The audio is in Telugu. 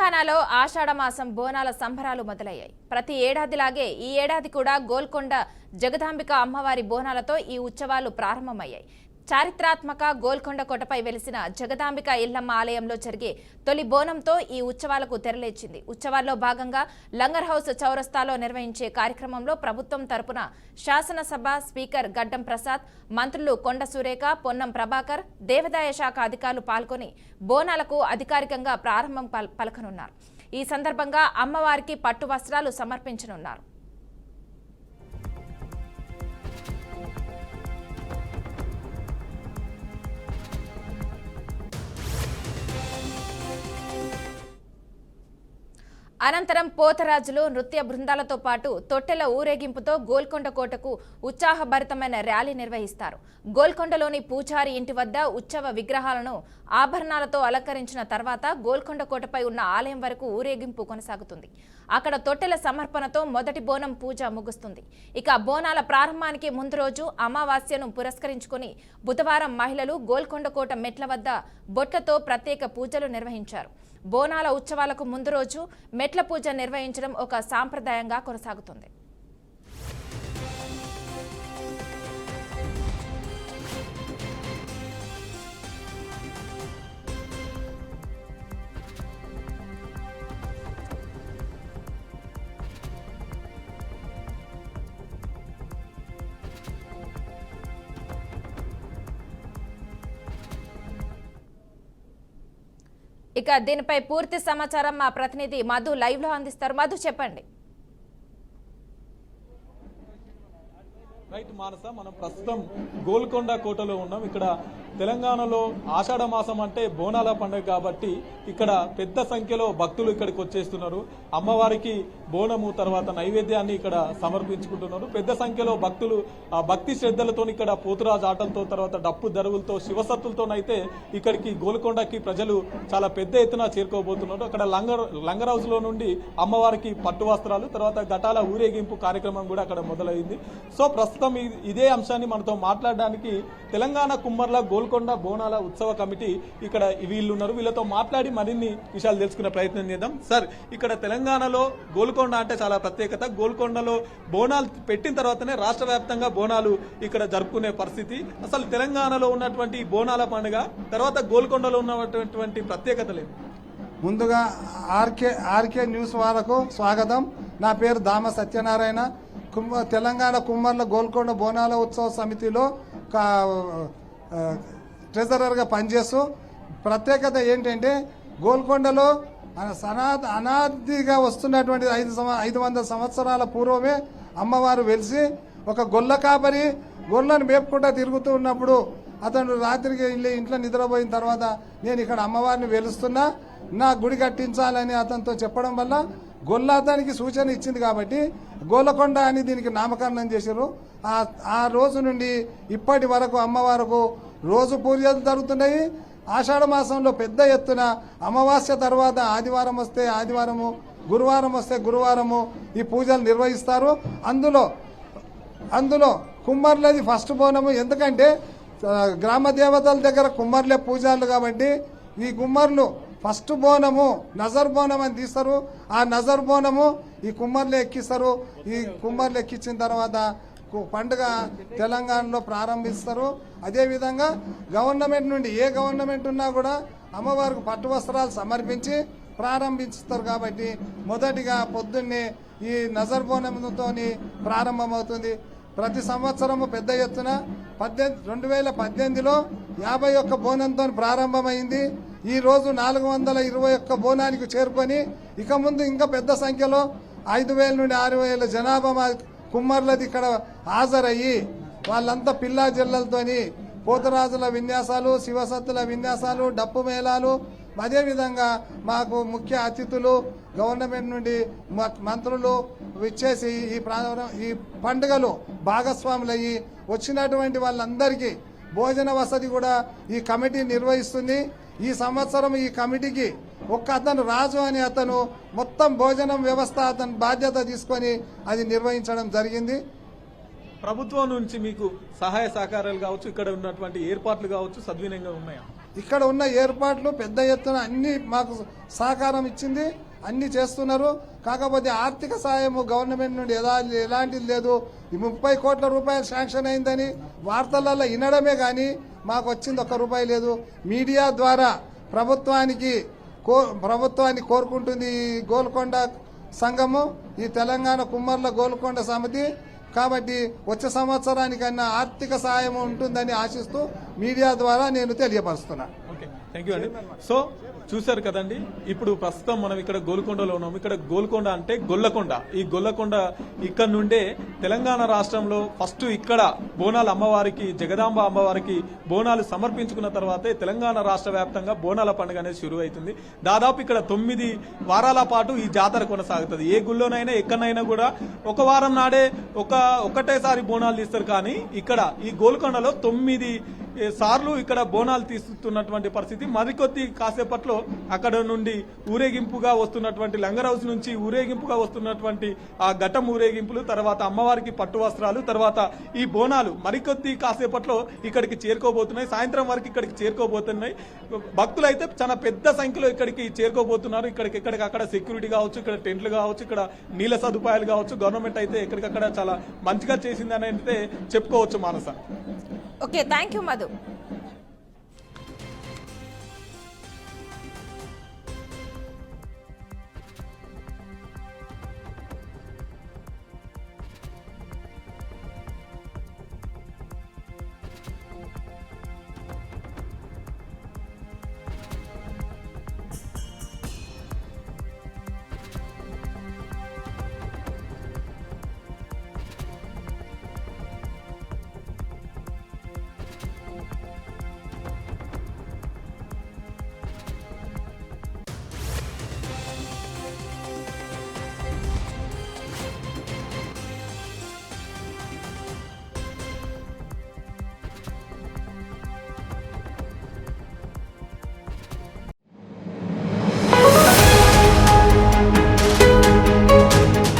తెలంగాణలో ఆషాఢమాసం బోనాల సంబరాలు మొదలయ్యాయి. ప్రతి ఏడాదిలాగే ఈ ఏడాది కూడా గోల్కొండ జగదాంబిక అమ్మవారి బోనాలతో ఈ ఉత్సవాలు ప్రారంభమయ్యాయి. చారిత్రాత్మక గోల్కొండ కోటపై వెలిసిన జగదాంబిక ఇల్లమ్మ ఆలయంలో జరిగే తొలి బోనంతో ఈ ఉత్సవాలకు తెరలేచింది. ఉత్సవాల్లో భాగంగా లంగర్ హౌస్ చౌరస్తాలో నిర్వహించే కార్యక్రమంలో ప్రభుత్వం తరపున శాసనసభ స్పీకర్ గడ్డం ప్రసాద్, మంత్రులు కొండ సురేఖ, పొన్నం ప్రభాకర్, దేవాదాయ శాఖ అధికారులు పాల్గొని బోనాలకు అధికారికంగా ప్రారంభం పలకనున్నారు. ఈ సందర్భంగా అమ్మవారికి పట్టు వస్త్రాలు సమర్పించనున్నారు. అనంతరం పోతరాజులు నృత్య బృందాలతో పాటు తొట్టెల ఊరేగింపుతో గోల్కొండ కోటకు ఉత్సాహభరితమైన ర్యాలీ నిర్వహిస్తారు. గోల్కొండలోని పూజారి ఇంటి వద్ద ఉత్సవ విగ్రహాలను ఆభరణాలతో అలంకరించిన తర్వాత గోల్కొండ కోటపై ఉన్న ఆలయం వరకు ఊరేగింపు కొనసాగుతుంది. అక్కడ తొట్టెల సమర్పణతో మొదటి బోనం పూజ ముగుస్తుంది. ఇక బోనాల ప్రారంభానికి ముందు రోజు అమావాస్యను పురస్కరించుకుని బుధవారం మహిళలు గోల్కొండ కోట మెట్ల వద్ద బొట్లతో ప్రత్యేక పూజలు నిర్వహించారు. బోనాల ఉత్సవాలకు ముందు రోజు మెట్ల పూజ నిర్వహించడం ఒక సాంప్రదాయంగా కొనసాగుతుంది. ఇక దీనిపై పూర్తి సమాచారం మా ప్రతినిధి మధు లైవ్ లో అందిస్తారు. మధు, చెప్పండి. రైట్ మానస, మనం ప్రస్తుతం గోల్కొండ కోటలో ఉన్నాం. ఇక్కడ తెలంగాణలో ఆషాఢ మాసం అంటే బోనాల పండుగ కాబట్టి ఇక్కడ పెద్ద సంఖ్యలో భక్తులు ఇక్కడికి వచ్చేస్తున్నారు. అమ్మవారికి బోనము తర్వాత నైవేద్యాన్ని ఇక్కడ సమర్పించుకుంటున్నారు. పెద్ద సంఖ్యలో భక్తులు భక్తి శ్రద్ధలతో ఇక్కడ పోతురాజు ఆటలతో తర్వాత డప్పు దరువులతో శివసత్తులతోనైతే ఇక్కడికి గోల్కొండకి ప్రజలు చాలా పెద్ద ఎత్తున చేరుకోబోతున్నారు. అక్కడ లంగర్ హౌస్ లో నుండి అమ్మవారికి పట్టు వస్త్రాలు తర్వాత ఘటాల ఊరేగింపు కార్యక్రమం కూడా అక్కడ మొదలైంది. సో ప్రస్తుతం ఇదే అంశాన్ని మనతో మాట్లాడడానికి తెలంగాణ కుమ్మర్ల గోల్కొండ బోనాల ఉత్సవ కమిటీ ఇక్కడ వీళ్ళున్నారు. వీళ్ళతో మాట్లాడి మరిన్ని విషయాలు తెలుసుకునే ప్రయత్నం చేద్దాం. సార్, ఇక్కడ తెలంగాణలో గోల్కొండ అంటే చాలా ప్రత్యేకత. గోల్కొండలో బోనాలు పెట్టిన తర్వాతనే రాష్ట్ర వ్యాప్తంగా బోనాలు ఇక్కడ జరుపుకునే పరిస్థితి. అసలు తెలంగాణలో ఉన్నటువంటి బోనాల పండుగ తర్వాత గోల్కొండలో ఉన్నటువంటి ప్రత్యేకతలు. ముందుగా ఆర్కే న్యూస్ వారకు స్వాగతం. నా పేరు దామ సత్యనారాయణ. తెలంగాణ కుమ్మర్ల గోల్కొండ బోనాల ఉత్సవ సమితిలో ట్రెజరర్గా పనిచేస్తూ ప్రత్యేకత ఏంటంటే గోల్కొండలో అనాదిగా వస్తున్నటువంటి 500 సంవత్సరాల పూర్వమే అమ్మవారు వెలిసి ఒక గొల్ల కాపరి గొర్రెలను మేపుకుంటా తిరుగుతూ ఉన్నప్పుడు అతను రాత్రికి ఇంట్లో నిద్రపోయిన తర్వాత నేను ఇక్కడ అమ్మవారిని వెలుస్తున్నా, నా గుడి కట్టించాలని అతనితో చెప్పడం వల్ల గొల్ల అతనికి సూచన ఇచ్చింది కాబట్టి గోల్కొండ అని దీనికి నామకరణం చేశారు. ఆ రోజు నుండి ఇప్పటి వరకు అమ్మవారికి రోజు పూజలు జరుగుతున్నాయి. ఆషాఢ మాసంలో పెద్ద ఎత్తున అమావాస్య తర్వాత ఆదివారం వస్తే ఆదివారము, గురువారం వస్తే గురువారము ఈ పూజలు నిర్వహిస్తారు. అందులో కుమ్మర్లది ఫస్ట్ బోనము. ఎందుకంటే గ్రామ దేవతల దగ్గర కుమ్మర్లే పూజలు కాబట్టి ఈ కుమ్మర్లు ఫస్ట్ బోనము నజర్ బోనం అని తీస్తారు. ఆ నజర్ బోనము ఈ కుమ్మర్లు ఎక్కిస్తారు. ఈ కుమ్మర్లు ఎక్కించిన తర్వాత పండుగ తెలంగాణలో ప్రారంభిస్తారు. అదేవిధంగా గవర్నమెంట్ నుండి ఏ గవర్నమెంట్ ఉన్నా కూడా అమ్మవారికి పట్టు వస్త్రాలు సమర్పించి ప్రారంభిస్తారు. కాబట్టి మొదటిగా పొద్దున్నే ఈ నజర్ బోనంతో ప్రారంభమవుతుంది. ప్రతి సంవత్సరము పెద్ద ఎత్తున 2018లో 51 బోనంతో ప్రారంభమైంది. ఈ రోజు 421 బోనానికి చేరుకొని ఇక ముందు ఇంకా పెద్ద సంఖ్యలో 5,000 నుండి 6,000 జనాభా కుమ్మర్లది ఇక్కడ హాజరయ్యి వాళ్ళంతా పిల్లా జిల్లలతోని పోతరాజుల విన్యాసాలు, శివసత్తుల విన్యాసాలు, డప్పు మేళాలు, అదేవిధంగా మాకు ముఖ్య అతిథులు గవర్నమెంట్ నుండి మంత్రులు విచ్చేసి ఈ పండుగలో భాగస్వాములయ్యి వచ్చినటువంటి వాళ్ళందరికీ భోజన వసతి కూడా ఈ కమిటీ నిర్వహిస్తుంది. ఈ సంవత్సరం ఈ కమిటీకి అతను రాజు అని అతను మొత్తం భోజనం వ్యవస్థ అతను బాధ్యత తీసుకొని అది నిర్వహించడం జరిగింది. ప్రభుత్వం నుంచి మీకు సహాయ సహకారాలు కావచ్చు, ఇక్కడ ఉన్నటువంటి ఏర్పాట్లు కావచ్చు సద్వినియోగంగా ఉన్నాయా? ఇక్కడ ఉన్న ఏర్పాట్లు పెద్ద ఎత్తున అన్ని మాకు సహకారం ఇచ్చింది, అన్ని చేస్తున్నారు. కాకపోతే ఆర్థిక సాయము గవర్నమెంట్ నుండి ఎలాంటిది లేదు. ఈ 30 కోట్ల రూపాయలు శాంక్షన్ అయిందని వార్తలలో వినడమే కానీ మాకు వచ్చింది ఒక్క రూపాయి లేదు. మీడియా ద్వారా ప్రభుత్వాన్ని కోరుకుంటుంది ఈ గోల్కొండ సంఘము, ఈ తెలంగాణ కుమ్మర్ల గోల్కొండ సమితి. కాబట్టి వచ్చే సంవత్సరానికన్నా ఆర్థిక సాయం ఉంటుందని ఆశిస్తూ మీడియా ద్వారా నేను తెలియపరుస్తున్నా. ఓకే, థ్యాంక్ యూ అండి. సో చూశారు కదండి, ఇప్పుడు ప్రస్తుతం మనం ఇక్కడ గోల్కొండలో ఉన్నాం. ఇక్కడ గోల్కొండ అంటే గొల్లకొండ. ఈ గొల్లకొండ ఇక్కడ నుండే తెలంగాణ రాష్ట్రంలో ఫస్ట్ ఇక్కడ బోనాల అమ్మవారికి, జగదాంబ అమ్మవారికి బోనాలు సమర్పించుకున్న తర్వాతే తెలంగాణ రాష్ట్ర వ్యాప్తంగా బోనాల పండుగ అనేది షురు అవుతుంది. దాదాపు ఇక్కడ 9 వారాల పాటు ఈ జాతర కొనసాగుతుంది. ఏ గుళ్ళోనైనా ఎక్కడైనా కూడా ఒక వారం నాడే ఒకటేసారి బోనాలు తీస్తారు, కానీ ఇక్కడ ఈ గోల్కొండలో 9 సార్లు ఇక్కడ బోనాలు తీస్తున్నటువంటి పరిస్థితి. మరికొద్ది కాసేపట్లో అక్కడ నుండి ఊరేగింపుగా వస్తున్నటువంటి లంగర్ హౌస్ నుంచి ఊరేగింపుగా వస్తున్నటువంటి ఆ ఘటం ఊరేగింపులు, తర్వాత అమ్మవారికి పట్టు వస్త్రాలు, తర్వాత ఈ బోనాలు మరికొద్ది కాసేపట్లో ఇక్కడికి చేరుకోబోతున్నాయి. సాయంత్రం వరకు ఇక్కడికి చేరుకోబోతున్నాయి. భక్తులు అయితే చాలా పెద్ద సంఖ్యలో ఇక్కడికి చేరుకోబోతున్నారు. ఎక్కడికక్కడ సెక్యూరిటీ కావచ్చు, ఇక్కడ టెంట్లు కావచ్చు, ఇక్కడ నీళ్ళ సదుపాయాలు కావచ్చు, గవర్నమెంట్ అయితే ఎక్కడికక్కడ చాలా మంచిగా చేసిందని అయితే చెప్పుకోవచ్చు. Manasa. Okay, thank you Madhu.